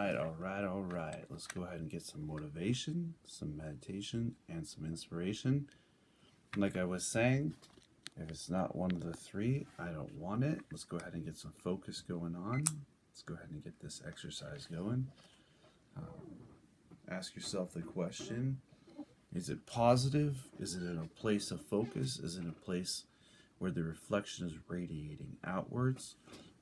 all right. Let's go ahead and get some motivation, some meditation, and some inspiration. Like I was saying, if it's not one of the three, I don't want it. Let's go ahead and get some focus going on. Let's go ahead and get this exercise going. Ask yourself the question, is it positive? Is it in a place of focus? Is it in a place where the reflection is radiating outwards?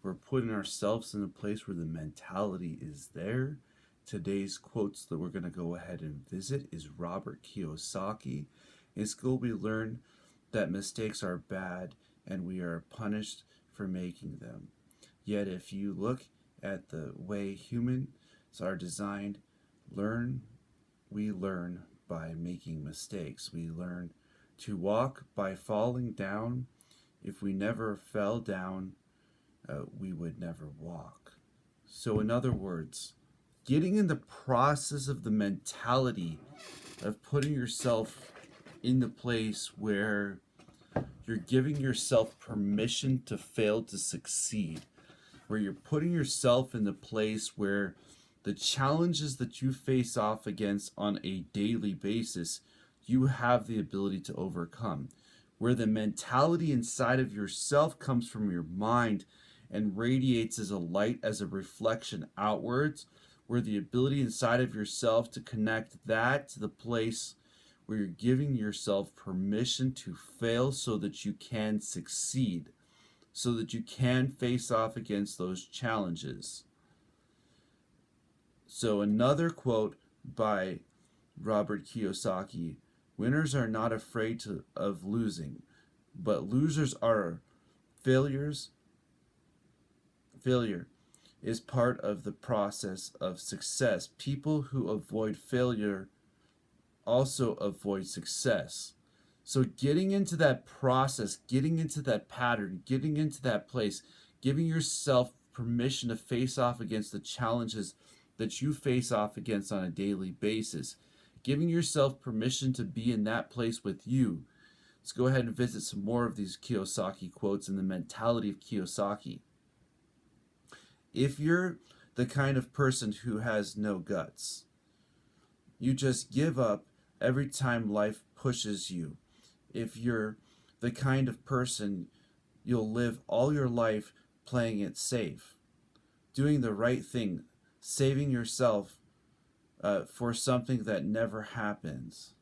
We're putting ourselves in a place where the mentality is there. Today's quotes that we're going to go ahead and visit is Robert Kiyosaki. In school, we learn that mistakes are bad and we are punished for making them. Yet, if you look at the way humans are designed, we learn by making mistakes. We learn to walk by falling down. If we never fell down, we would never walk. So in other words, getting in the process of the mentality of putting yourself in the place where you're giving yourself permission to fail to succeed, where you're putting yourself in the place where the challenges that you face off against on a daily basis, you have the ability to overcome. Where the mentality inside of yourself comes from your mind and radiates as a light, as a reflection outwards, where the ability inside of yourself to connect that to the place where you're giving yourself permission to fail so that you can succeed, so that you can face off against those challenges. So another quote by Robert Kiyosaki, winners are not afraid of losing, but losers are failures. Failure is part of the process of success. People who avoid failure also avoid success. So getting into that process, getting into that pattern, getting into that place, giving yourself permission to face off against the challenges that you face off against on a daily basis, giving yourself permission to be in that place with you. Let's go ahead and visit some more of these Kiyosaki quotes and the mentality of Kiyosaki. If you're the kind of person who has no guts, you just give up every time life pushes you. If you're the kind of person, you'll live all your life playing it safe, doing the right thing, saving yourself for something that never happens.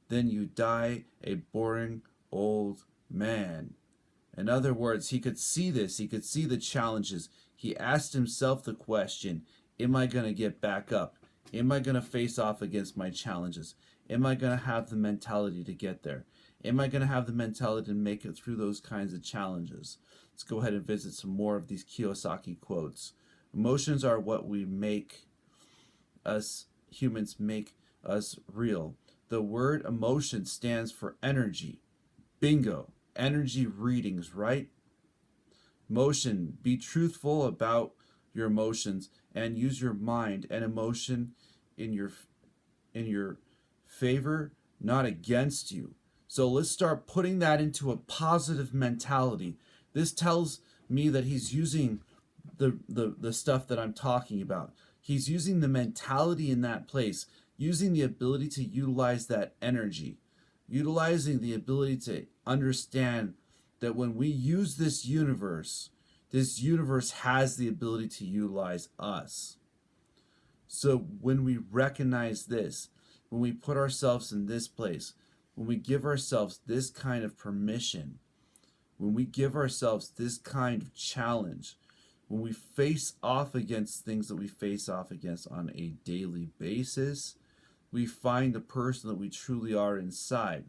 Then you die a boring old man. In other words, he could see this, he could see the challenges. He asked himself the question, am I going to get back up? Am I going to face off against my challenges? Am I going to have the mentality to get there? Am I going to have the mentality to make it through those kinds of challenges? Let's go ahead and visit some more of these Kiyosaki quotes. Emotions are what we make us humans, make us real. The word emotion stands for energy. Bingo. Energy readings, right? Motion. Be truthful about your emotions and use your mind and emotion in your favor, not against you. So let's start putting that into a positive mentality. This tells me that he's using the stuff that I'm talking about. He's using the mentality in that place, using the ability to utilize that energy, utilizing the ability to understand that when we use this universe has the ability to utilize us. So when we recognize this, when we put ourselves in this place, when we give ourselves this kind of permission, when we give ourselves this kind of challenge, when we face off against things that we face off against on a daily basis, we find the person that we truly are inside.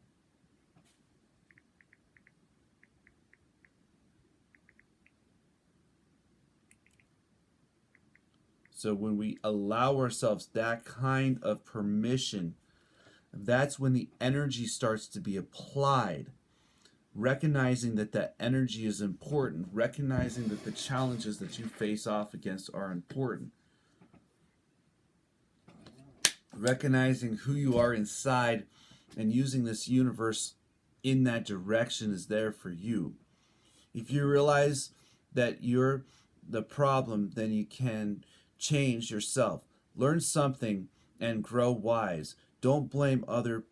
So when we allow ourselves that kind of permission, that's when the energy starts to be applied. Recognizing that that energy is important, recognizing that the challenges that you face off against are important, recognizing who you are inside and using this universe in that direction is there for you. If you realize that you're the problem, then you can change yourself. Learn something and grow wise. Don't blame other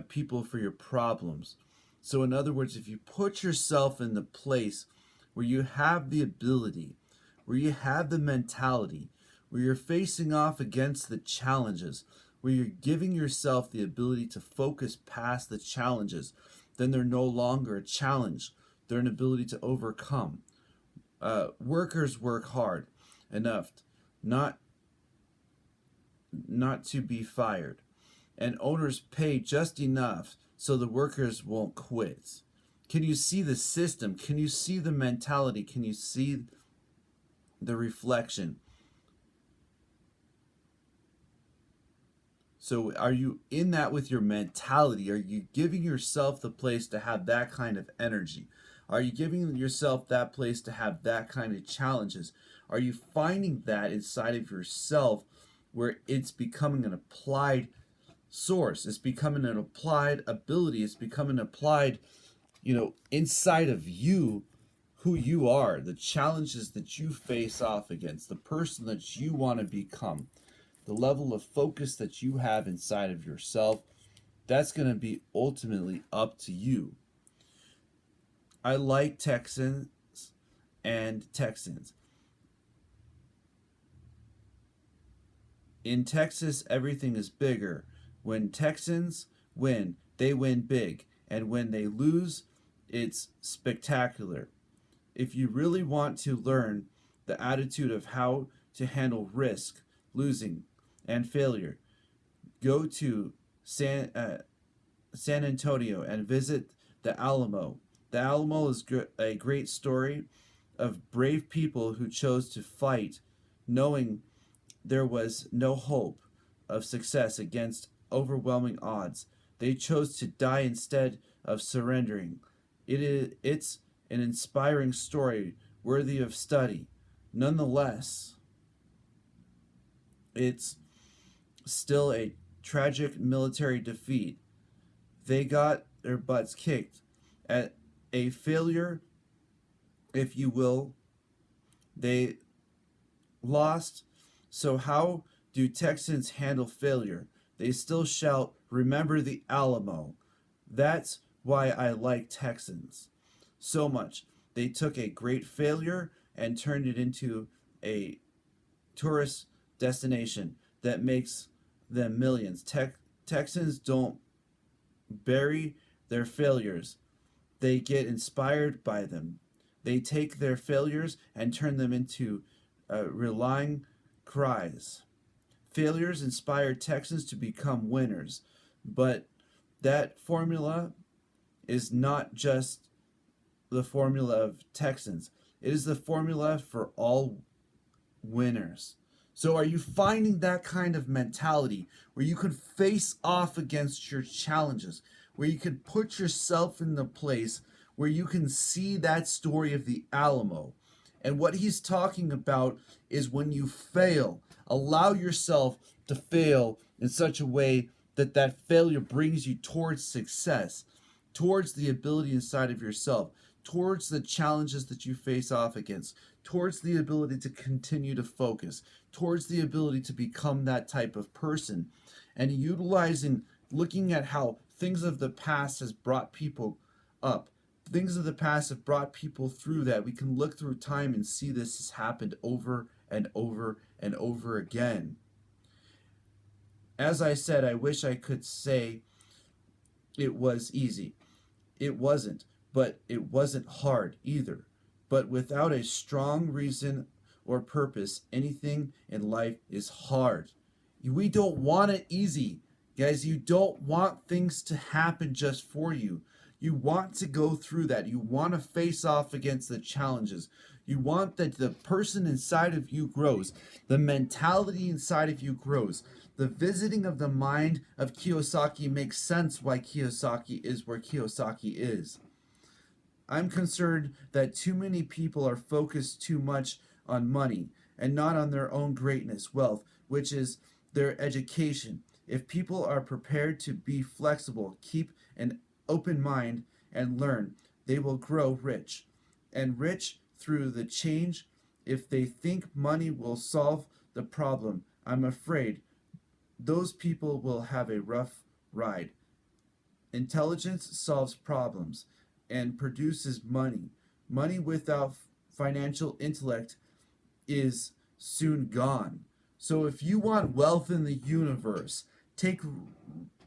people for your problems. So, in other words, if you put yourself in the place where you have the ability, where you have the mentality, where you're facing off against the challenges, where you're giving yourself the ability to focus past the challenges, then they're no longer a challenge. They're an ability to overcome. Workers work hard enough not not to be fired, and owners pay just enough so the workers won't quit. Can you see the system? Can you see the mentality? Can you see the reflection? So, are you in that with your mentality? Are you giving yourself the place to have that kind of energy? Are you giving yourself that place to have that kind of challenges? Are you finding that inside of yourself where it's becoming an applied source? It's becoming an applied ability. It's becoming applied, inside of you, who you are, the challenges that you face off against, the person that you want to become, the level of focus that you have inside of yourself. That's going to be ultimately up to you. I like Texans and Texans. In Texas, everything is bigger. When Texans win, they win big. And when they lose, it's spectacular. If you really want to learn the attitude of how to handle risk, losing, and failure, go to San Antonio and visit the Alamo. The Alamo is a great story of brave people who chose to fight knowing there was no hope of success against overwhelming odds. They chose to die instead of surrendering. It's an inspiring story worthy of study. Nonetheless, it's still a tragic military defeat. They got their butts kicked at a failure, if you will. They lost. So, how do Texans handle failure? They still shout, "Remember the Alamo." That's why I like Texans so much. They took a great failure and turned it into a tourist destination that makes them millions. Texans don't bury their failures, they get inspired by them. They take their failures and turn them into relying cries. Failures inspire Texans to become winners, but that formula is not just the formula of Texans, it is the formula for all winners. So, are you finding that kind of mentality where you can face off against your challenges, where you can put yourself in the place where you can see that story of the Alamo? And what he's talking about is when you fail, allow yourself to fail in such a way that that failure brings you towards success, towards the ability inside of yourself, towards the challenges that you face off against, towards the ability to continue to focus, towards the ability to become that type of person, and utilizing, looking at how things of the past has brought people up. Things of the past have brought people through that. We can look through time and see this has happened over and over and over again. As I said, I wish I could say it was easy. It wasn't, but it wasn't hard either. But without a strong reason or purpose, anything in life is hard. We don't want it easy. Guys, you don't want things to happen just for you. You want to go through that. You want to face off against the challenges. You want that the person inside of you grows. The mentality inside of you grows. The visiting of the mind of Kiyosaki makes sense why Kiyosaki is where Kiyosaki is. I'm concerned that too many people are focused too much on money and not on their own greatness, wealth, which is their education. If people are prepared to be flexible, keep an open mind, and learn, they will grow rich. And rich through the change. If they think money will solve the problem. I'm afraid those people will have a rough ride. Intelligence solves problems and produces money. Money without financial intellect is soon gone. So if you want wealth in the universe, take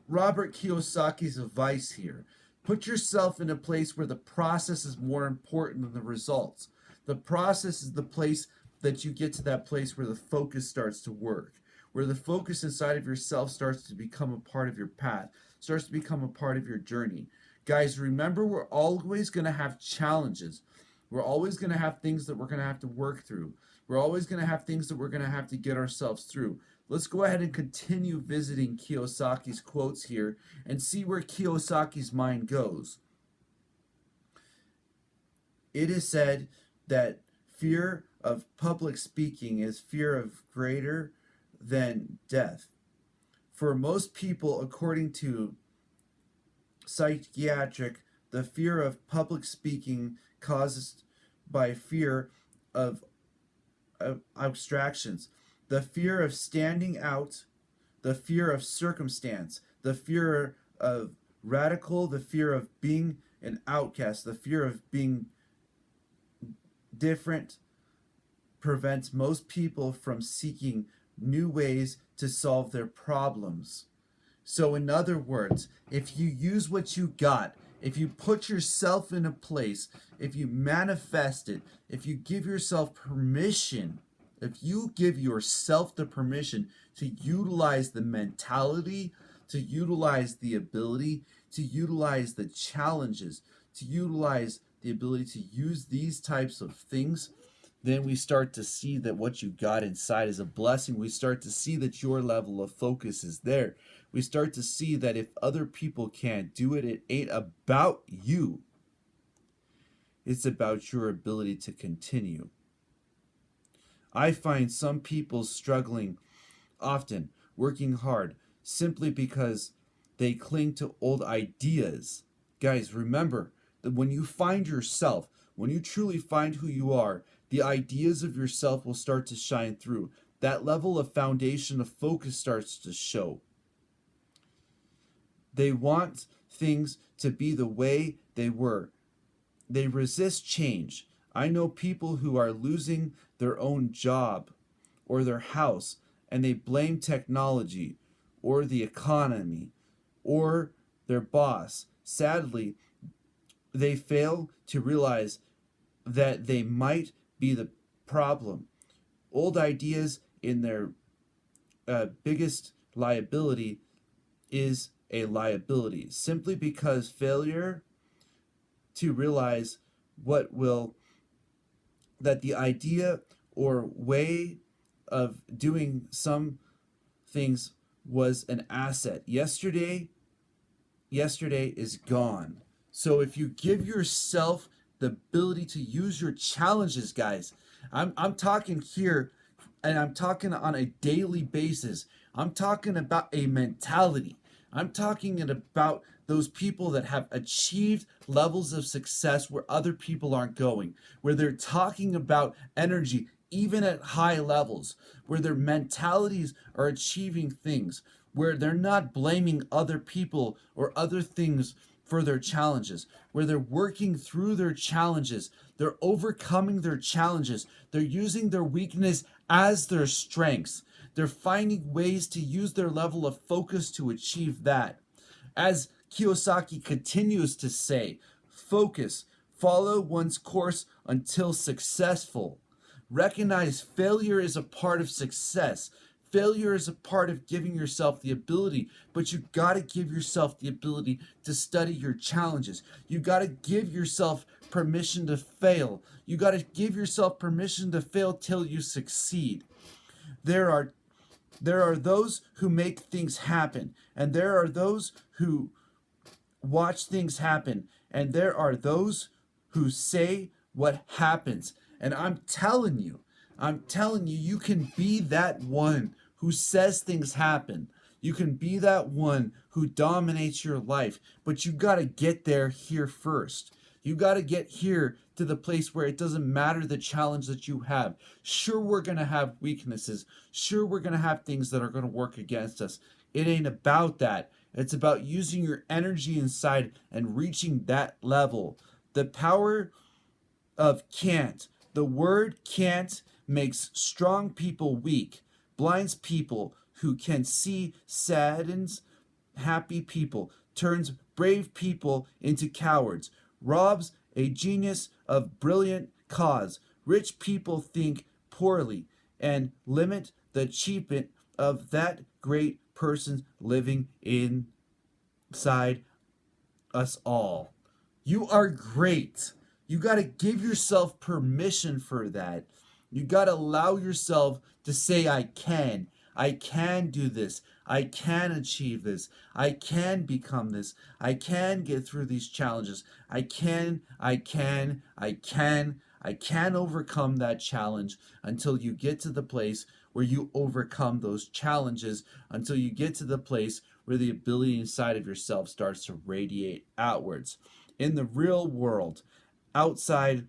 Robert Kiyosaki's advice here. Put yourself in a place where the process is more important than the results. The process is the place that you get to that place where the focus starts to work, where the focus inside of yourself starts to become a part of your path, starts to become a part of your journey. Guys, remember, we're always going to have challenges. We're always going to have things that we're going to have to work through. We're always going to have things that we're going to have to get ourselves through. Let's go ahead and continue visiting Kiyosaki's quotes here and see where Kiyosaki's mind goes. It is said that fear of public speaking is fear of greater than death. For most people, according to psychiatric, the fear of public speaking caused by fear of abstractions, the fear of standing out, the fear of circumstance, the fear of radical, the fear of being an outcast, the fear of being different prevents most people from seeking new ways to solve their problems. So, in other words, if you use what you got, if you put yourself in a place, if you manifest it, if you give yourself permission, if you give yourself the permission to utilize the mentality, to utilize the ability, to utilize the challenges, to utilize the ability to use these types of things, then we start to see that what you got inside is a blessing. We start to see that your level of focus is there. We start to see that if other people can't do it, it ain't about you. It's about your ability to continue. I find some people struggling often, working hard, simply because they cling to old ideas. Guys, remember that when you find yourself, when you truly find who you are, the ideas of yourself will start to shine through. That level of foundation of focus starts to show. They want things to be the way they were. They resist change. I know people who are losing their own job or their house, and they blame technology or the economy or their boss. Sadly, they fail to realize that they might be the problem. Old ideas in their biggest liability is a liability, simply because failure to realize that the idea or way of doing some things was an asset. Yesterday is gone. So if you give yourself the ability to use your challenges, guys, I'm talking here, and I'm talking on a daily basis. I'm talking about a mentality. I'm talking about those people that have achieved levels of success where other people aren't going, where they're talking about energy even at high levels, where their mentalities are achieving things, where they're not blaming other people or other things for their challenges, where they're working through their challenges, they're overcoming their challenges, they're using their weakness as their strengths. They're finding ways to use their level of focus to achieve that. As Kiyosaki continues to say, focus, follow one's course until successful. Recognize failure is a part of success. Failure is a part of giving yourself the ability, but you got to give yourself the ability to study your challenges. You got to give yourself permission to fail. You got to give yourself permission to fail till you succeed. There are those who make things happen, and there are those who watch things happen, and there are those who say what happens. And I'm telling you, you can be that one who says things happen. You can be that one who dominates your life, but you got to get there here first. You got to get here to the place where it doesn't matter the challenge that you have. Sure, we're going to have weaknesses. Sure, we're going to have things that are going to work against us. It ain't about that. It's about using your energy inside and reaching that level. The power of can't. The word can't makes strong people weak, blinds people who can see, saddens happy people, turns brave people into cowards, robs a genius of brilliant cause. Rich people think poorly and limit the achievement of that great person living inside us all. You are great. You got to give yourself permission for that. You got to allow yourself to say, I can. I can do this. I can achieve this. I can become this. I can get through these challenges. I can overcome that challenge until you get to the place where you overcome those challenges, until you get to the place where the ability inside of yourself starts to radiate outwards. In the real world, outside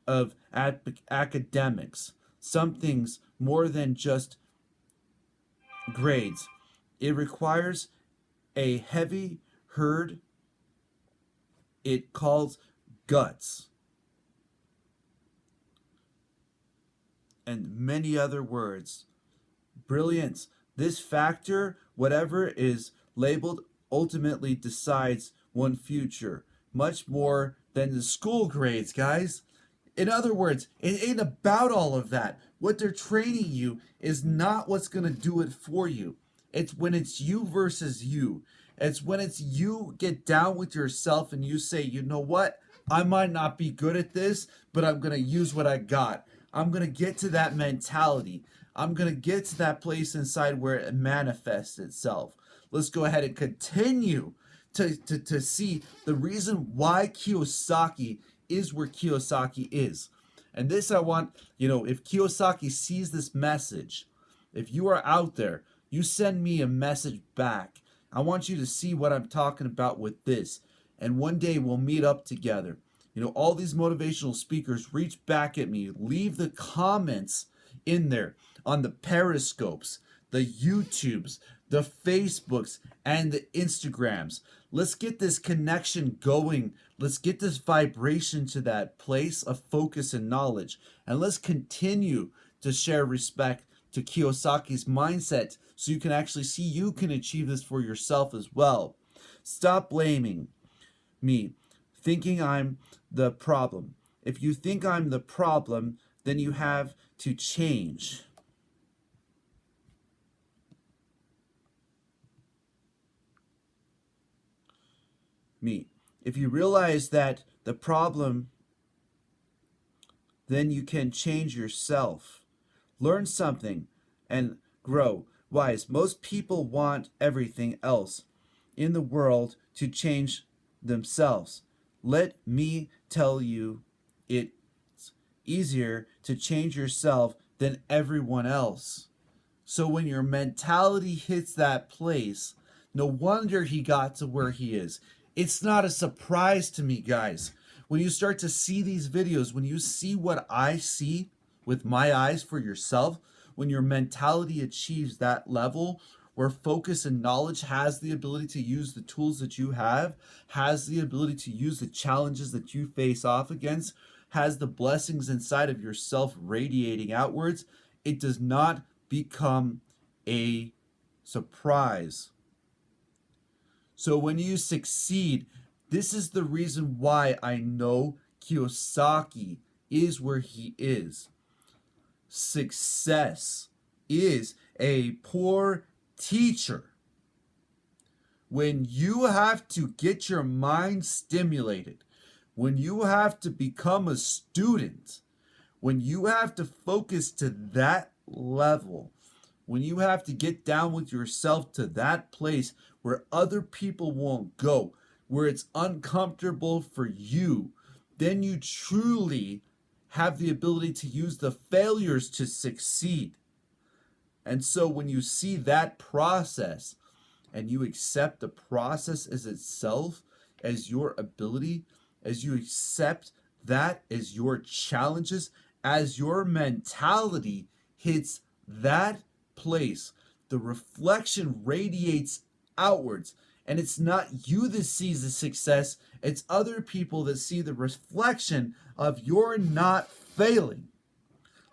of academics, some things more than just grades. It requires a heavy herd. It calls guts and many other words. Brilliance. This factor, whatever is labeled, ultimately decides one future. Much more than the school grades, guys. In other words, it ain't about all of that. What they're training you is not what's going to do it for you. It's when it's you versus you. It's when it's you get down with yourself and you say, you know what? I might not be good at this, but I'm going to use what I got. I'm going to get to that mentality. I'm going to get to that place inside where it manifests itself. Let's go ahead and continue to see the reason why Kiyosaki is where Kiyosaki is. And this I want, if Kiyosaki sees this message, if you are out there, you send me a message back. I want you to see what I'm talking about with this. And one day we'll meet up together. All these motivational speakers reach back at me, leave the comments in there on the Periscopes, the YouTubes, the Facebooks, and the Instagrams. Let's get this connection going. Let's get this vibration to that place of focus and knowledge. And let's continue to share respect to Kiyosaki's mindset so you can actually see you can achieve this for yourself as well. Stop blaming me, thinking I'm the problem. If you think I'm the problem, then you have to change. Me. If you realize that the problem, then you can change yourself. Learn something and grow. Wise. Most people want everything else in the world to change themselves. Let me tell you, it's easier to change yourself than everyone else. So when your mentality hits that place, no wonder he got to where he is. It's not a surprise to me, guys. When you start to see these videos, when you see what I see with my eyes for yourself, when your mentality achieves that level where focus and knowledge has the ability to use the tools that you have, has the ability to use the challenges that you face off against, has the blessings inside of yourself radiating outwards, it does not become a surprise. So when you succeed, this is the reason why I know Kiyosaki is where he is. Success is a poor teacher. When you have to get your mind stimulated, when you have to become a student, when you have to focus to that level, when you have to get down with yourself to that place where other people won't go, where it's uncomfortable for you, then you truly have the ability to use the failures to succeed. And so when you see that process and you accept the process as itself, as your ability, as you accept that as your challenges, as your mentality hits that place, the reflection radiates outwards. And it's not you that sees the success, it's other people that see the reflection of your not failing.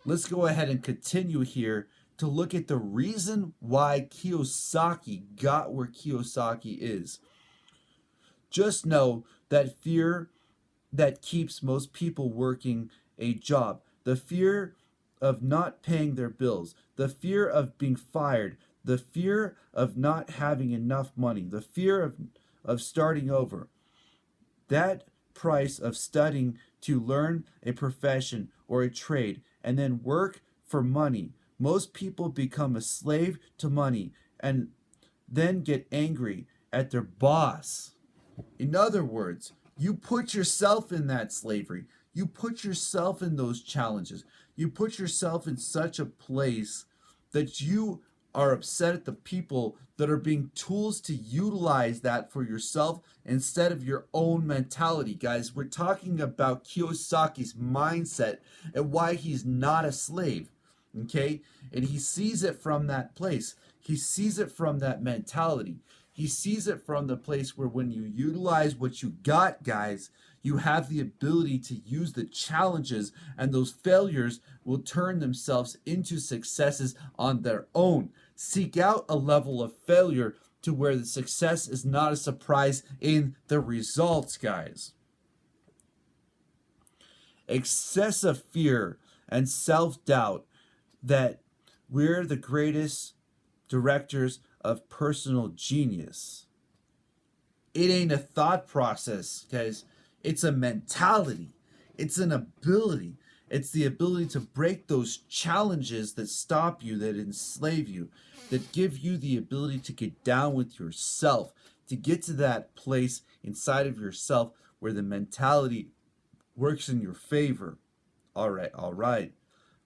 Let's go ahead and continue here to look at the reason why Kiyosaki got where Kiyosaki is. Just know that fear that keeps most people working a job, the fear of not paying their bills, the fear of being fired, the fear of not having enough money, the fear of starting over, that price of studying to learn a profession or a trade and then work for money. Most people become a slave to money and then get angry at their boss. In other words, you put yourself in that slavery. You put yourself in those challenges. You put yourself in such a place that you are upset at the people that are being tools to utilize that for yourself instead of your own mentality. Guys, we're talking about Kiyosaki's mindset and why he's not a slave. Okay? And he sees it from that place. He sees it from that mentality. He sees it from the place where when you utilize what you got, guys, you have the ability to use the challenges, and those failures will turn themselves into successes on their own. Seek out a level of failure to where the success is not a surprise in the results, guys. Excessive fear and self-doubt that we're the greatest directors of personal genius. It ain't a thought process, guys. It's a mentality. It's an ability. It's the ability to break those challenges that stop you, that enslave you, that give you the ability to get down with yourself, to get to that place inside of yourself where the mentality works in your favor. All right, all right.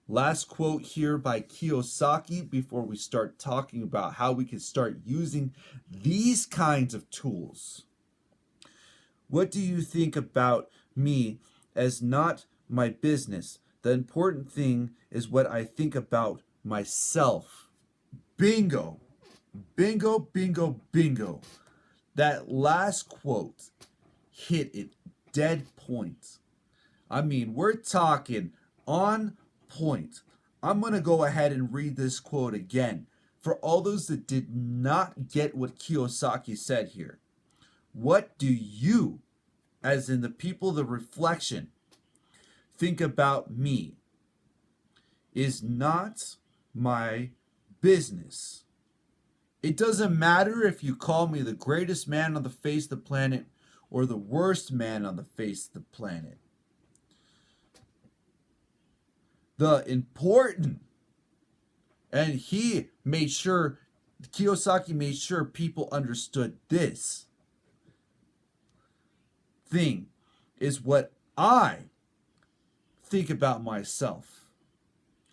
Last quote here by Kiyosaki before we start talking about how we can start using these kinds of tools. What do you think about me as not my business? The important thing is what I think about myself. Bingo. Bingo, bingo, bingo. That last quote hit it dead point. I mean, we're talking on point. I'm going to go ahead and read this quote again for all those that did not get what Kiyosaki said here. What do you, as in the people, the reflection, think about me is not my business. It doesn't matter if you call me the greatest man on the face of the planet or the worst man on the face of the planet. The important, and Kiyosaki made sure people understood this thing is what I think about myself.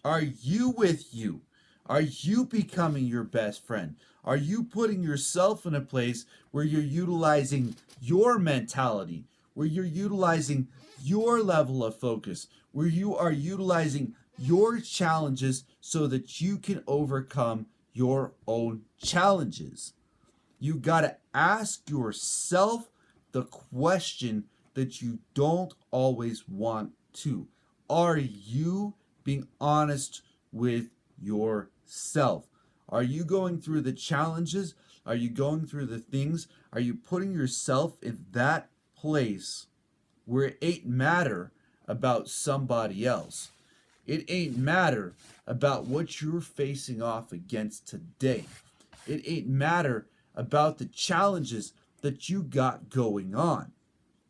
Are you with you? Are you becoming your best friend? Are you putting yourself in a place where you're utilizing your mentality, where you're utilizing your level of focus, where you are utilizing your challenges so that you can overcome your own challenges? You got to ask yourself the question that you don't always want to. Are you being honest with yourself? Are you going through the challenges? Are you going through the things? Are you putting yourself in that place where it ain't matter about somebody else? It ain't matter about what you're facing off against today. It ain't matter about the challenges that you got going on,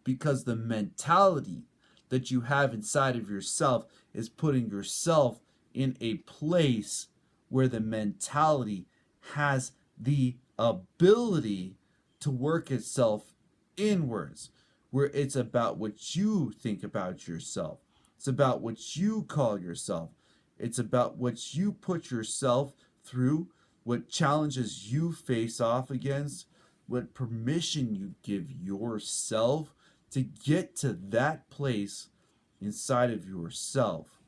because the mentality that you have inside of yourself is putting yourself in a place where the mentality has the ability to work itself inwards, where it's about what you think about yourself. It's about what you call yourself. It's about what you put yourself through, what challenges you face off against, what permission you give yourself to get to that place inside of yourself.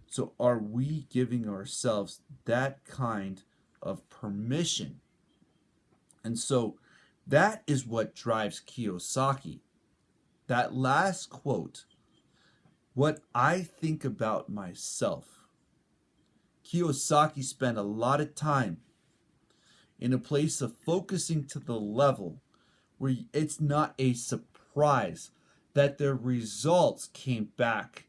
So, are we giving ourselves that kind of permission? And so, that is what drives Kiyosaki. That last quote, what I think about myself. Kiyosaki spent a lot of time in a place of focusing to the level where it's not a surprise that the results came back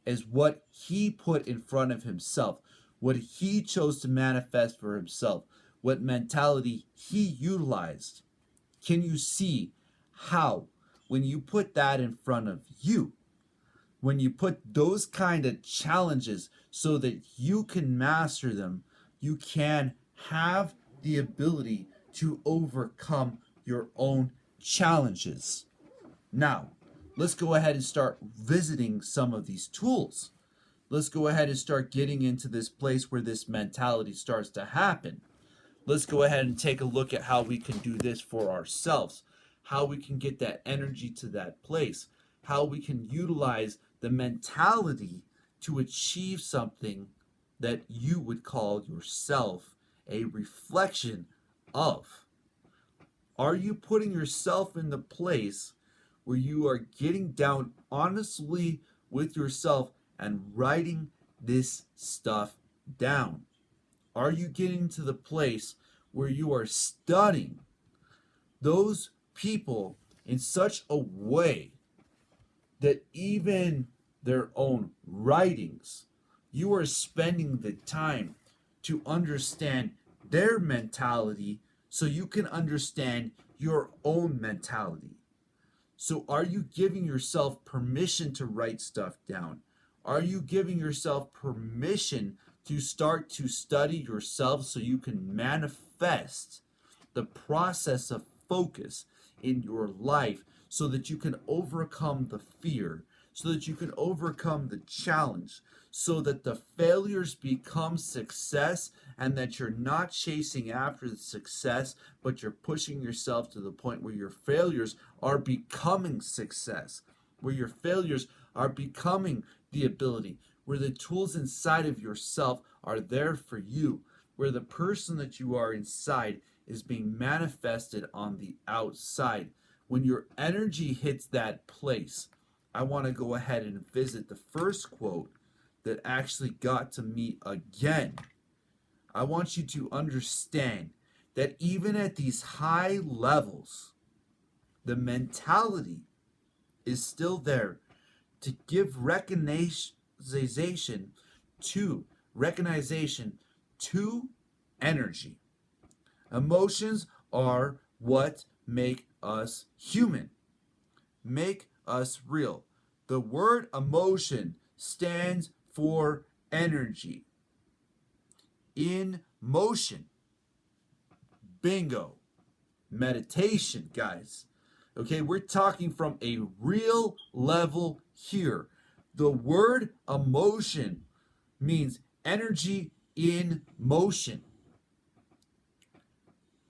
as what he put in front of himself, what he chose to manifest for himself, what mentality he utilized. Can you see how, when you put that in front of you, when you put those kind of challenges so that you can master them, you can have the ability to overcome your own challenges. Now, let's go ahead and start visiting some of these tools. Let's go ahead and start getting into this place where this mentality starts to happen. Let's go ahead and take a look at how we can do this for ourselves, how we can get that energy to that place, how we can utilize the mentality to achieve something that you would call yourself a reflection of. Are you putting yourself in the place where you are getting down honestly with yourself and writing this stuff down? Are you getting to the place where you are studying those people in such a way that even their own writings, you are spending the time to understand their mentality so you can understand your own mentality? So, are you giving yourself permission to write stuff down? Are you giving yourself permission to start to study yourself so you can manifest the process of focus in your life so that you can overcome the fear, so that you can overcome the challenge, so that the failures become success and that you're not chasing after the success, but you're pushing yourself to the point where your failures are becoming success, where your failures are becoming the ability, where the tools inside of yourself are there for you, where the person that you are inside is being manifested on the outside. When your energy hits that place, I want to go ahead and visit the first quote that actually got to me again. I want you to understand that even at these high levels, the mentality is still there to give recognition to energy. Emotions are what make us human, make us real. The word emotion stands for energy. In motion. Bingo. Meditation, guys. Okay, we're talking from a real level here. The word emotion means energy in motion.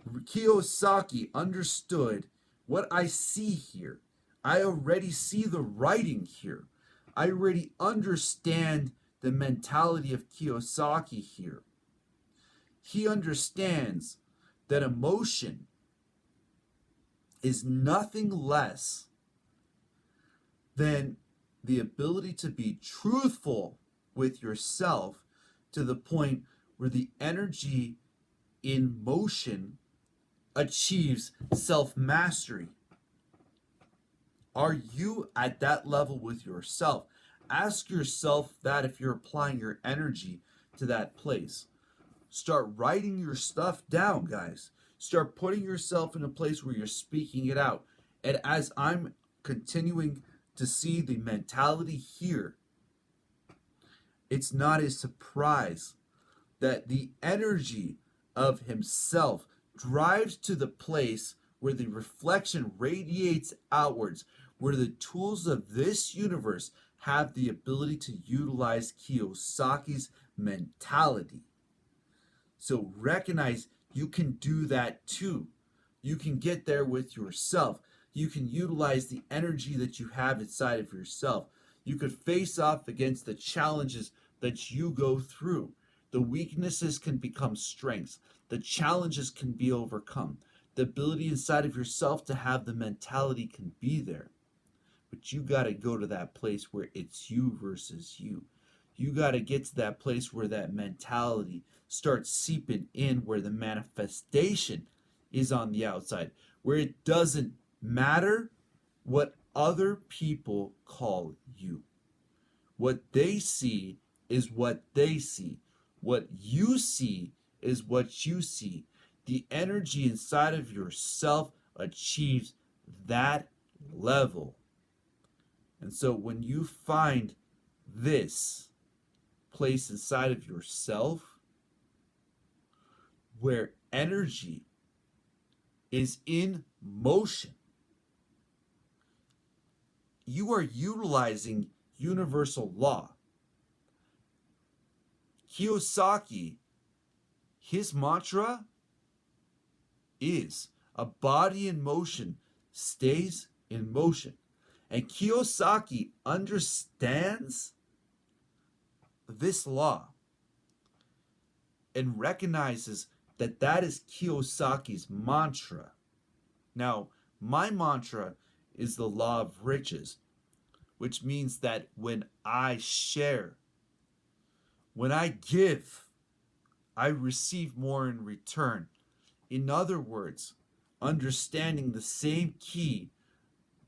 Kiyosaki understood what I see here. I already see the writing here. I already understand the mentality of Kiyosaki here. He understands that emotion is nothing less than the ability to be truthful with yourself to the point where the energy in motion achieves self-mastery. Are you at that level with yourself? Ask yourself that if you're applying your energy to that place. Start writing your stuff down, guys. Start putting yourself in a place where you're speaking it out. And as I'm continuing to see the mentality here, it's not a surprise that the energy of himself drives to the place where the reflection radiates outwards, where the tools of this universe have the ability to utilize Kiyosaki's mentality. So recognize you can do that too. You can get there with yourself. You can utilize the energy that you have inside of yourself. You could face off against the challenges that you go through. The weaknesses can become strengths. The challenges can be overcome. The ability inside of yourself to have the mentality can be there. But you got to go to that place where it's you versus you. You got to get to that place where that mentality starts seeping in, where the manifestation is on the outside, where it doesn't matter what other people call you. What they see is what they see. What you see is what you see. The energy inside of yourself achieves that level. And so when you find this place inside of yourself where energy is in motion, you are utilizing universal law. Kiyosaki, his mantra is a body in motion stays in motion. And Kiyosaki understands this law and recognizes that that is Kiyosaki's mantra. Now, my mantra is the law of riches, which means that when I share, when I give, I receive more in return. In other words, understanding the same key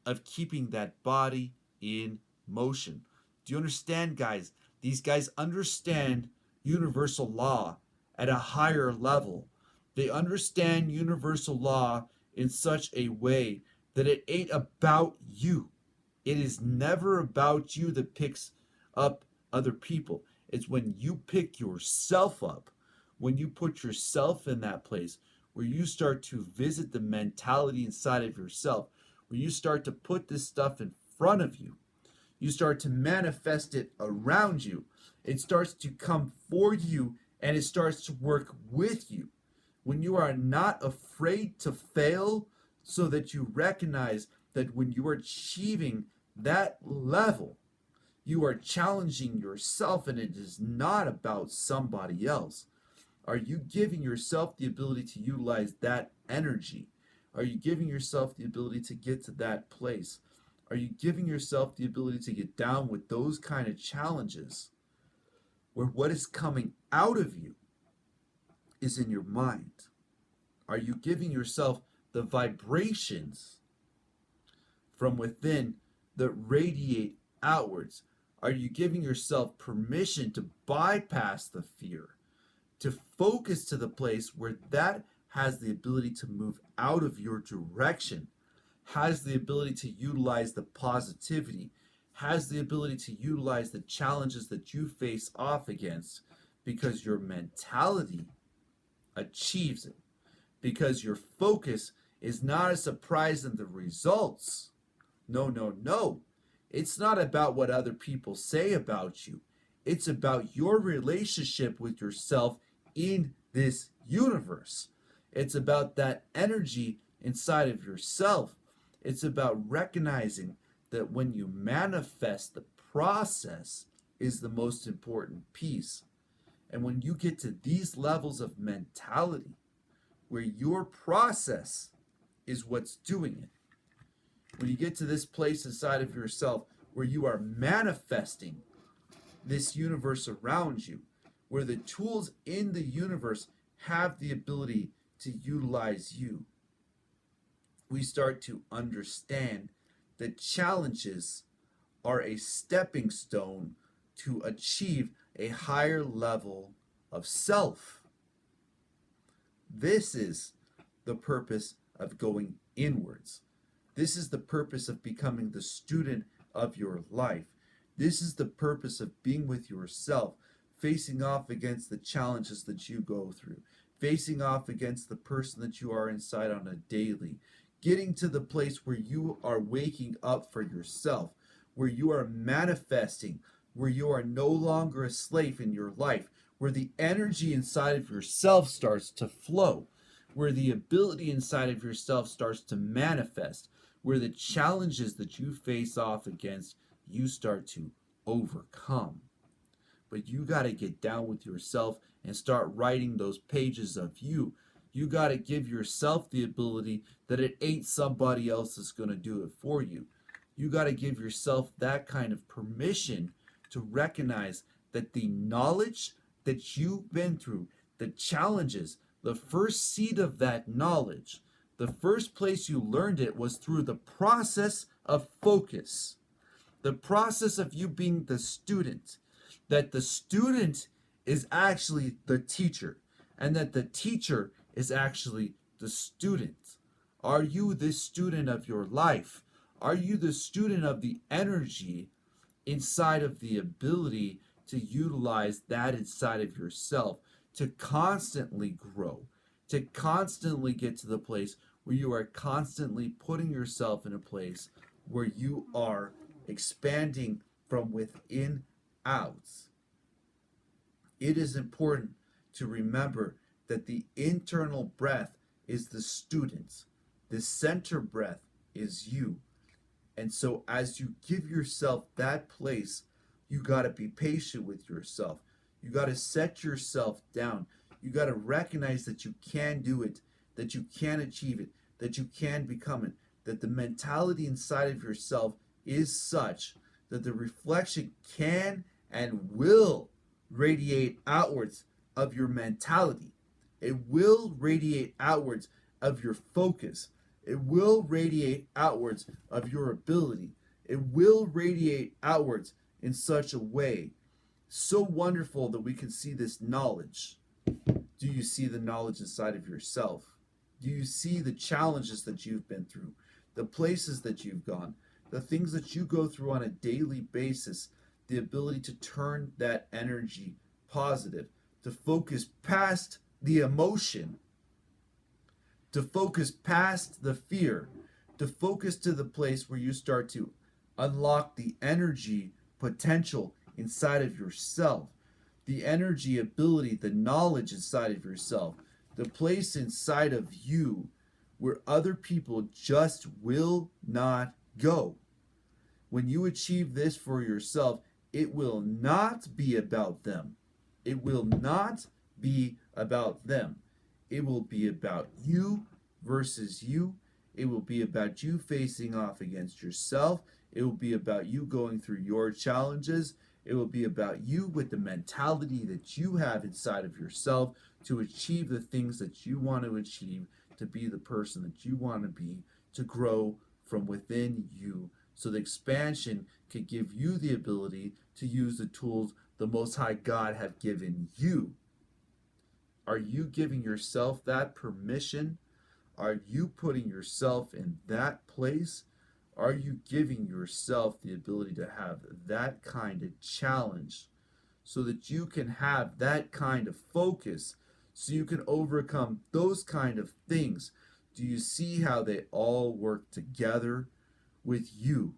of keeping that body in motion. Do you understand, guys? These guys understand universal law at a higher level. They understand universal law in such a way that it ain't about you. It is never about you that picks up other people. It's when you pick yourself up, when you put yourself in that place where you start to visit the mentality inside of yourself, where you start to put this stuff in front of you. You start to manifest it around you. It starts to come for you and it starts to work with you. When you are not afraid to fail, so that you recognize that when you are achieving that level, you are challenging yourself and it is not about somebody else. Are you giving yourself the ability to utilize that energy? Are you giving yourself the ability to get to that place? Are you giving yourself the ability to get down with those kind of challenges where what is coming out of you is in your mind? Are you giving yourself the vibrations from within that radiate outwards? Are you giving yourself permission to bypass the fear, to focus to the place where that has the ability to move out of your direction, has the ability to utilize the positivity, has the ability to utilize the challenges that you face off against because your mentality achieves it, because your focus is not a surprise in the results. No, no, no. It's not about what other people say about you. It's about your relationship with yourself in this universe. It's about that energy inside of yourself. It's about recognizing that when you manifest, the process is the most important piece. And when you get to these levels of mentality, where your process is what's doing it, when you get to this place inside of yourself where you are manifesting this universe around you, where the tools in the universe have the ability to utilize you, we start to understand that challenges are a stepping stone to achieve a higher level of self. This is the purpose of going inwards. This is the purpose of becoming the student of your life. This is the purpose of being with yourself, facing off against the challenges that you go through, facing off against the person that you are inside on a daily, getting to the place where you are waking up for yourself, where you are manifesting, where you are no longer a slave in your life, where the energy inside of yourself starts to flow, where the ability inside of yourself starts to manifest, where the challenges that you face off against, you start to overcome. But you got to get down with yourself and start writing those pages of you. You got to give yourself the ability that it ain't somebody else that's going to do it for you. You got to give yourself that kind of permission to recognize that the knowledge that you've been through, the challenges, the first seed of that knowledge, the first place you learned it was through the process of focus, the process of you being the student, that the student is actually the teacher, and that the teacher is actually the student. Are you the student of your life? Are you the student of the energy inside of the ability to utilize that inside of yourself to constantly grow, to constantly get to the place where you are constantly putting yourself in a place where you are expanding from within out? It is important to remember that the internal breath is the student, the center breath is you. And so, as you give yourself that place, you got to be patient with yourself. You got to set yourself down. You got to recognize that you can do it, that you can achieve it, that you can become it, that the mentality inside of yourself is such that the reflection can and will radiate outwards of your mentality. It will radiate outwards of your focus. It will radiate outwards of your ability. It will radiate outwards in such a way so wonderful that we can see this knowledge. Do you see the knowledge inside of yourself? Do you see the challenges that you've been through, the places that you've gone, the things that you go through on a daily basis, the ability to turn that energy positive, to focus past the emotion, to focus past the fear, to focus to the place where you start to unlock the energy potential inside of yourself, the energy ability, the knowledge inside of yourself, the place inside of you where other people just will not go. When you achieve this for yourself, it will not be about them. It will not be about them. It will be about you versus you. It will be about you facing off against yourself. It will be about you going through your challenges. It will be about you with the mentality that you have inside of yourself to achieve the things that you want to achieve, to be the person that you want to be, to grow from within you. So the expansion can give you the ability to use the tools the Most High God have given you. Are you giving yourself that permission? Are you putting yourself in that place? Are you giving yourself the ability to have that kind of challenge so that you can have that kind of focus, so you can overcome those kind of things? Do you see how they all work together with you?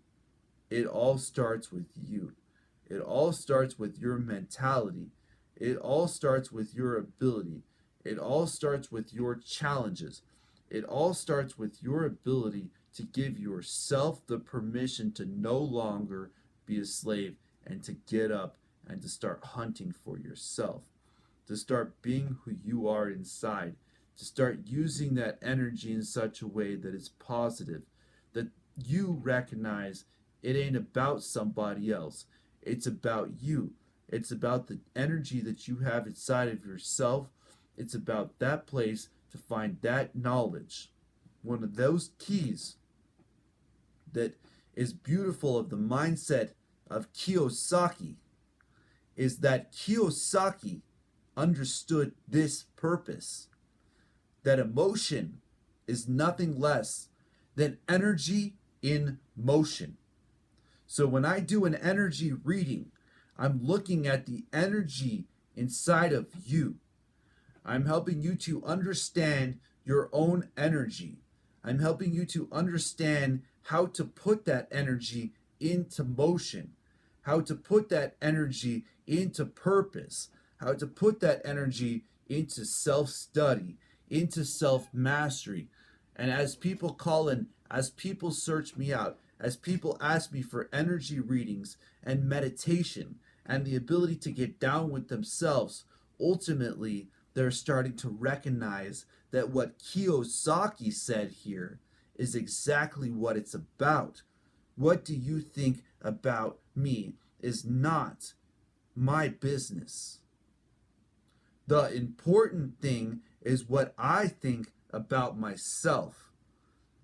It all starts with you. It all starts with your mentality. It all starts with your ability. It all starts with your challenges. It all starts with your ability to give yourself the permission to no longer be a slave and to get up and to start hunting for yourself, to start being who you are inside, to start using that energy in such a way that it's positive, that you recognize it ain't about somebody else. It's about you. It's about the energy that you have inside of yourself. It's about that place to find that knowledge. One of those keys that is beautiful of the mindset of Kiyosaki is that Kiyosaki understood this purpose, that emotion is nothing less than energy in motion. So when I do an energy reading, I'm looking at the energy inside of you. I'm helping you to understand your own energy. I'm helping you to understand how to put that energy into motion, how to put that energy into purpose, how to put that energy into self-study, into self-mastery, and as people call an as people search me out, as people ask me for energy readings and meditation and the ability to get down with themselves, ultimately they're starting to recognize that what Kiyosaki said here is exactly what it's about. What do you think about me is not my business. The important thing is what I think about myself.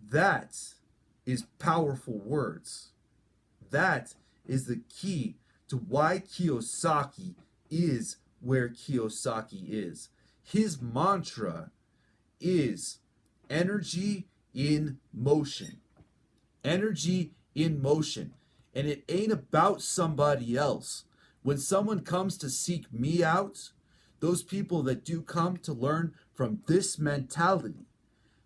That is powerful words. That is the key to why Kiyosaki is where Kiyosaki is. His mantra is energy in motion. Energy in motion. And it ain't about somebody else. When someone comes to seek me out, those people that do come to learn from this mentality,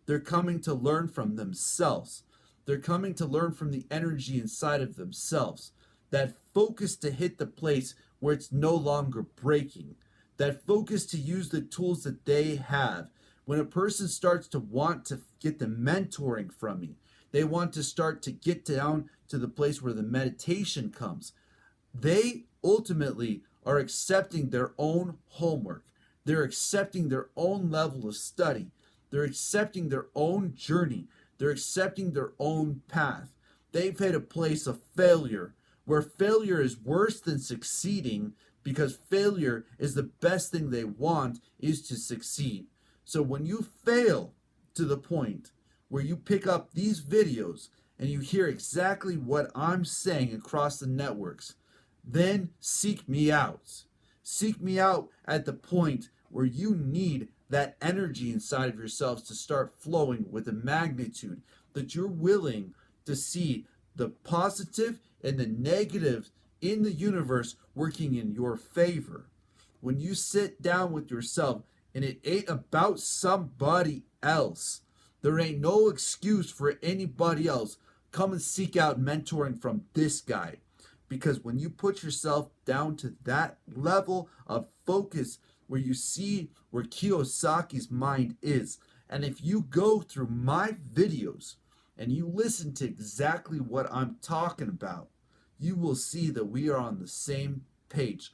they're coming to learn from themselves. They're coming to learn from the energy inside of themselves. That focus to hit the place where it's no longer breaking. That focus to use the tools that they have. When a person starts to want to get the mentoring from me, they want to start to get down to the place where the meditation comes. They ultimately are accepting their own homework. They're accepting their own level of study. They're accepting their own journey. They're accepting their own path. They've hit a place of failure where failure is worse than succeeding, because failure is the best thing they want is to succeed. So when you fail to the point where you pick up these videos and you hear exactly what I'm saying across the networks, then seek me out. Seek me out at the point where you need that energy inside of yourselves to start flowing with a magnitude that you're willing to see the positive and the negative in the universe working in your favor. When you sit down with yourself and it ain't about somebody else, there ain't no excuse for anybody else. Come and seek out mentoring from this guy. Because when you put yourself down to that level of focus where you see where Kiyosaki's mind is, and if you go through my videos and you listen to exactly what I'm talking about, you will see that we are on the same page.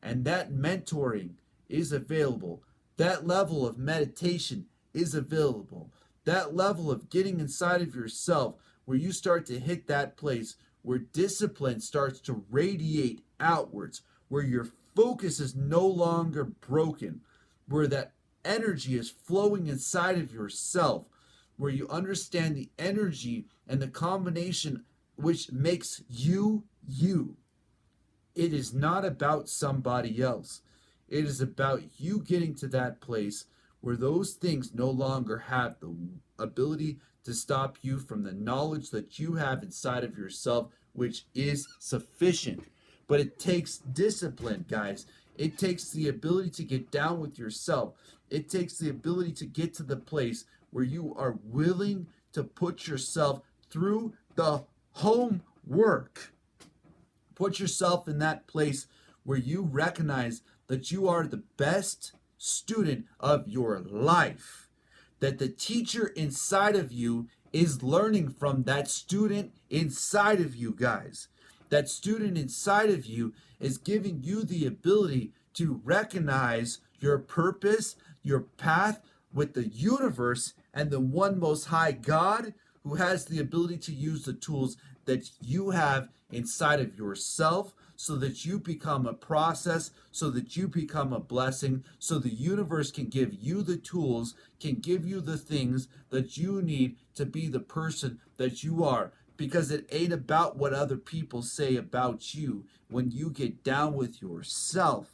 And that mentoring is available. That level of meditation is available. That level of getting inside of yourself where you start to hit that place where discipline starts to radiate outwards, where your focus is no longer broken, where that energy is flowing inside of yourself, where you understand the energy and the combination which makes you you. It is not about somebody else. It is about you getting to that place where those things no longer have the ability to stop you from the knowledge that you have inside of yourself, which is sufficient. But it takes discipline, guys. It takes the ability to get down with yourself. It takes the ability to get to the place where you are willing to put yourself through the homework. Put yourself in that place where you recognize that you are the best student of your life. That the teacher inside of you is learning from that student inside of you, guys. That student inside of you is giving you the ability to recognize your purpose, your path with the universe and the one most high God, who has the ability to use the tools that you have inside of yourself so that you become a process, so that you become a blessing, so the universe can give you the tools, can give you the things that you need to be the person that you are. Because it ain't about what other people say about you when you get down with yourself.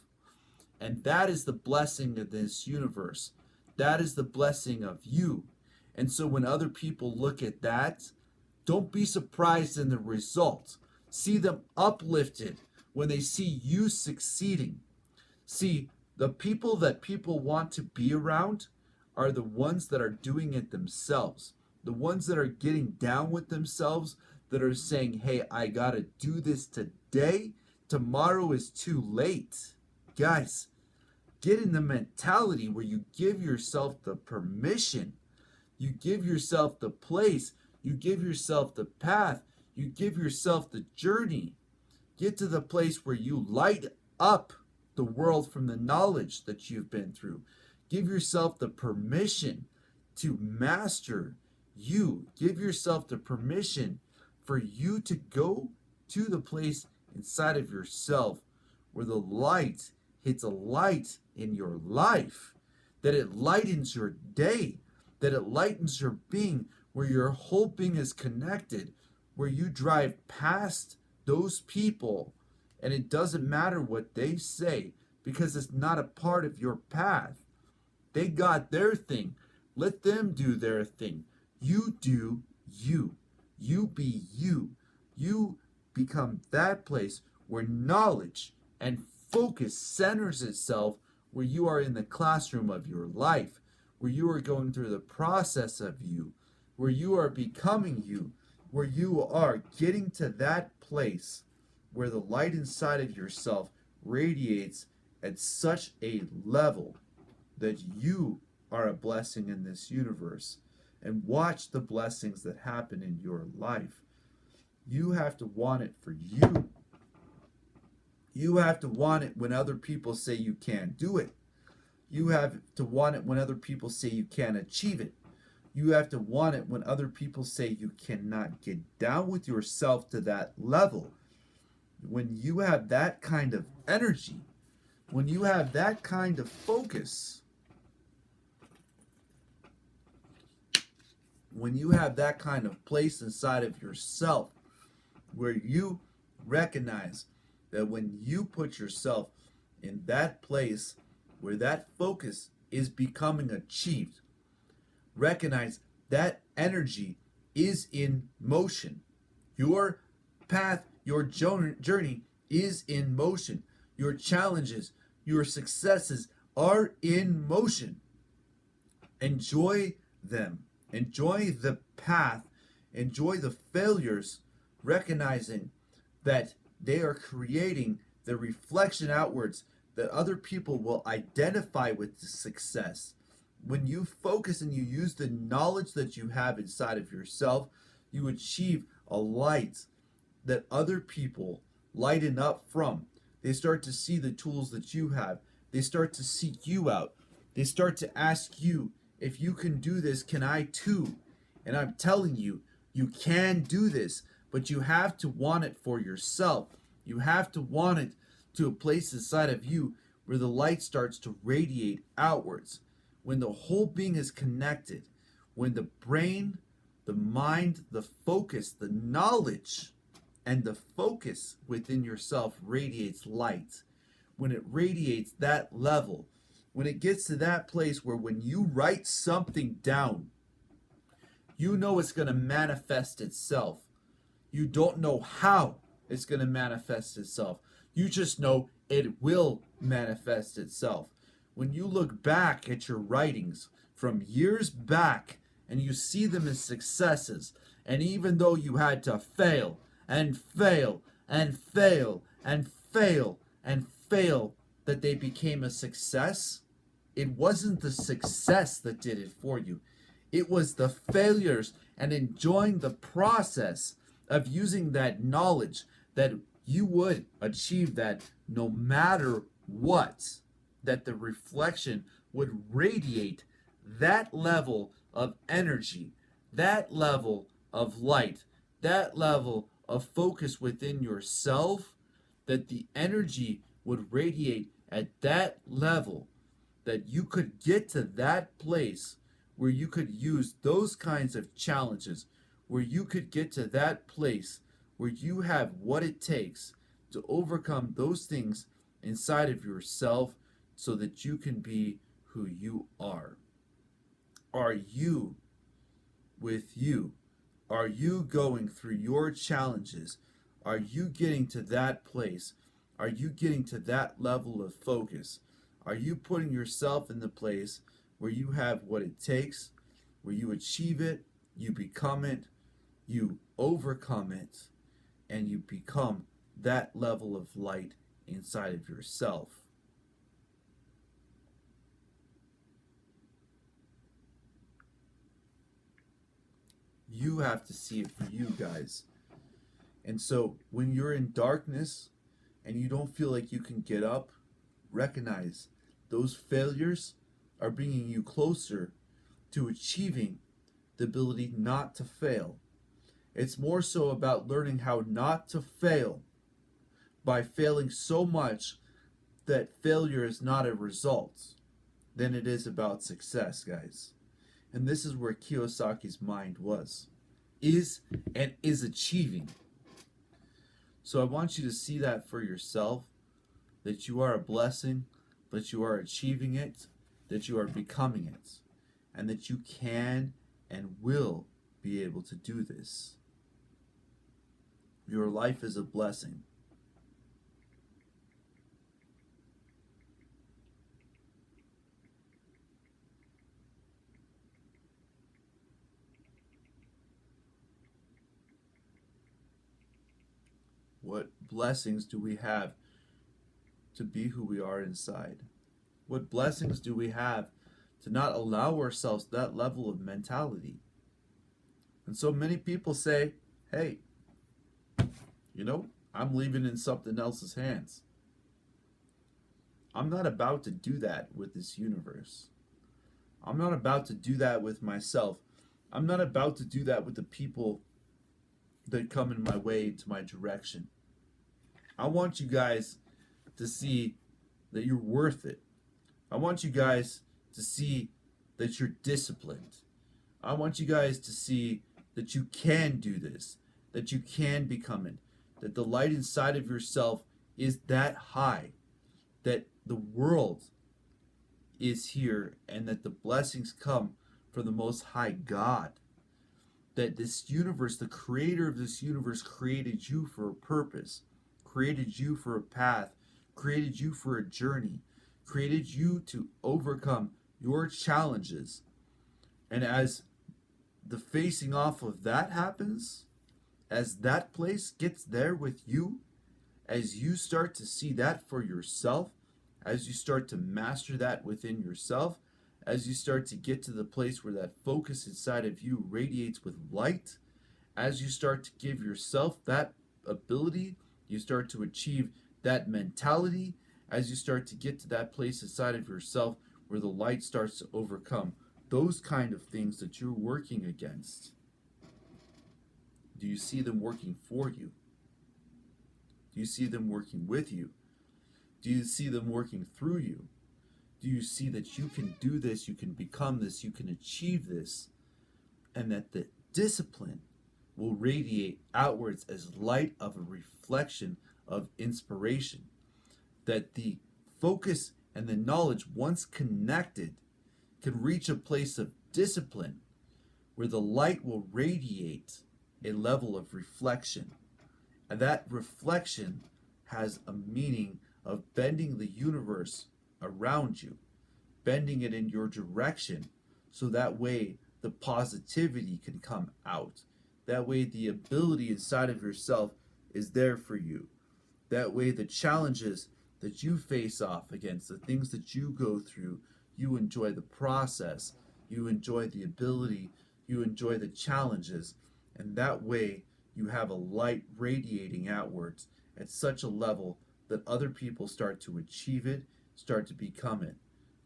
And that is the blessing of this universe. That is the blessing of you. And so when other people look at that, don't be surprised in the result. See them uplifted when they see you succeeding. See, the people that people want to be around are the ones that are doing it themselves. The ones that are getting down with themselves, that are saying, hey, I gotta do this today. Tomorrow is too late. Guys, get in the mentality where you give yourself the permission. You give yourself the place You give yourself the path. You give yourself the journey. Get to the place where you light up the world from the knowledge that you've been through. Give yourself the permission to master you. Give yourself the permission for you to go to the place inside of yourself where the light hits a light in your life, that it lightens your day, that it lightens your being, where your whole being is connected, where you drive past those people and it doesn't matter what they say because it's not a part of your path. They got their thing. Let them do their thing. You do you. You be you. You become that place where knowledge and focus centers itself, where you are in the classroom of your life, where you are going through the process of you, where you are becoming you, where you are getting to that place where the light inside of yourself radiates at such a level that you are a blessing in this universe. And watch the blessings that happen in your life. You have to want it for you. You have to want it when other people say you can't do it. You have to want it when other people say you can't achieve it. You have to want it when other people say you cannot get down with yourself to that level. When you have that kind of energy, when you have that kind of focus, when you have that kind of place inside of yourself where you recognize that when you put yourself in that place where that focus is becoming achieved, recognize that energy is in motion. Your path, your journey is in motion. Your challenges, your successes are in motion. Enjoy them. Enjoy the path. Enjoy the failures, recognizing that they are creating the reflection outwards that other people will identify with the success. When you focus and you use the knowledge that you have inside of yourself, you achieve a light that other people lighten up from. They start to see the tools that you have. They start to seek you out. They start to ask you, if you can do this, can I too? And I'm telling you, you can do this, but you have to want it for yourself. You have to want it to a place inside of you where the light starts to radiate outwards. When the whole being is connected, when the brain, the mind, the focus, the knowledge, and the focus within yourself radiates light. When it radiates that level, when it gets to that place where when you write something down, you know it's going to manifest itself. You don't know how it's going to manifest itself. You just know it will manifest itself. When you look back at your writings from years back and you see them as successes, and even though you had to fail and fail and fail and fail and fail, that they became a success, it wasn't the success that did it for you. It was the failures and enjoying the process of using that knowledge that you would achieve that no matter what, that the reflection would radiate that level of energy, that level of light, that level of focus within yourself, that the energy would radiate at that level, that you could get to that place where you could use those kinds of challenges, where you could get to that place where you have what it takes to overcome those things inside of yourself so that you can be who you are. Are you with you? Are you going through your challenges? Are you getting to that place? Are you getting to that level of focus? Are you putting yourself in the place where you have what it takes, where you achieve it, you become it, you overcome it, and you become that level of light inside of yourself? You have to see it for you guys. And so when you're in darkness and you don't feel like you can get up, recognize those failures are bringing you closer to achieving the ability not to fail. It's more so about learning how not to fail by failing so much that failure is not a result than it is about success, guys. And this is where Kiyosaki's mind is and is achieving. So I want you to see that for yourself, that you are a blessing, that you are achieving it, that you are becoming it, and that you can and will be able to do this. Your life is a blessing. What blessings do we have to be who we are inside? What blessings do we have to not allow ourselves that level of mentality? And so many people say, hey, I'm leaving in something else's hands. I'm not about to do that with this universe. I'm not about to do that with myself. I'm not about to do that with the people that come in my way, to my direction. I want you guys to see that you're worth it. I want you guys to see that you're disciplined. I want you guys to see that you can do this, that you can become it, that the light inside of yourself is that high, that the world is here, and that the blessings come from the Most High God. That this universe, the creator of this universe, created you for a purpose, created you for a path, created you for a journey, created you to overcome your challenges. And as the facing off of that happens, as that place gets there with you, as you start to see that for yourself, as you start to master that within yourself, as you start to get to the place where that focus inside of you radiates with light, as you start to give yourself that ability, you start to achieve that mentality, as you start to get to that place inside of yourself where the light starts to overcome those kind of things that you're working against. Do you see them working for you? Do you see them working with you? Do you see them working through you? Do you see that you can do this, you can become this, you can achieve this, and that the discipline will radiate outwards as light of a reflection of inspiration? That the focus and the knowledge, once connected, can reach a place of discipline where the light will radiate a level of reflection. And that reflection has a meaning of bending the universe around you, bending it in your direction, so that way the positivity can come out. That way the ability inside of yourself is there for you. That way the challenges that you face off against, the things that you go through, you enjoy the process, you enjoy the ability, you enjoy the challenges, and that way you have a light radiating outwards at such a level that other people start to achieve it, start to become it.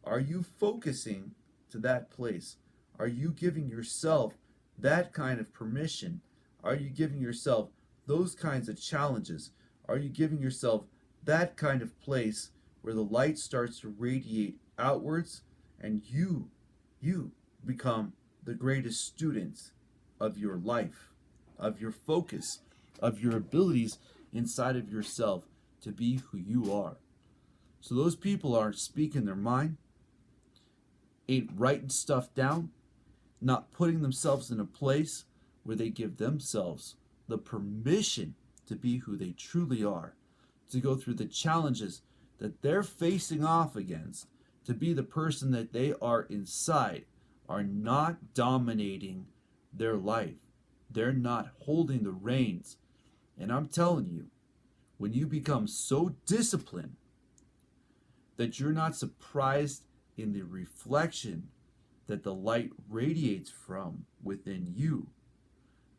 Are you focusing to that place? Are you giving yourself that kind of permission? Are you giving yourself those kinds of challenges? Are you giving yourself that kind of place where the light starts to radiate outwards and you become the greatest student of your life, of your focus, of your abilities inside of yourself to be who you are? So those people aren't speaking their mind, ain't writing stuff down, not putting themselves in a place where they give themselves the permission to be who they truly are, to go through the challenges that they're facing off against, to be the person that they are inside, are not dominating their life. They're not holding the reins. And I'm telling you, when you become so disciplined that you're not surprised in the reflection that the light radiates from within you,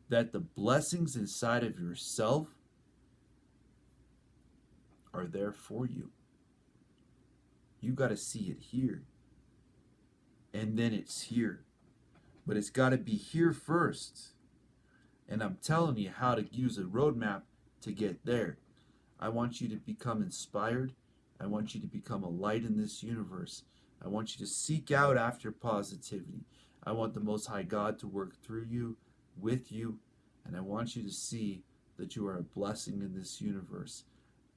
that the blessings inside of yourself are there for you. You got to see it here, and then it's here. But it's got to be here first. And I'm telling you how to use a roadmap to get there. I want you to become inspired. I want you to become a light in this universe. I want you to seek out after positivity. I want the Most High God to work through you, with you, and I want you to see that you are a blessing in this universe.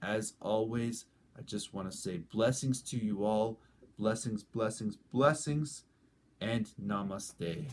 As always, I just want to say blessings to you all. Blessings, blessings, blessings, and namaste.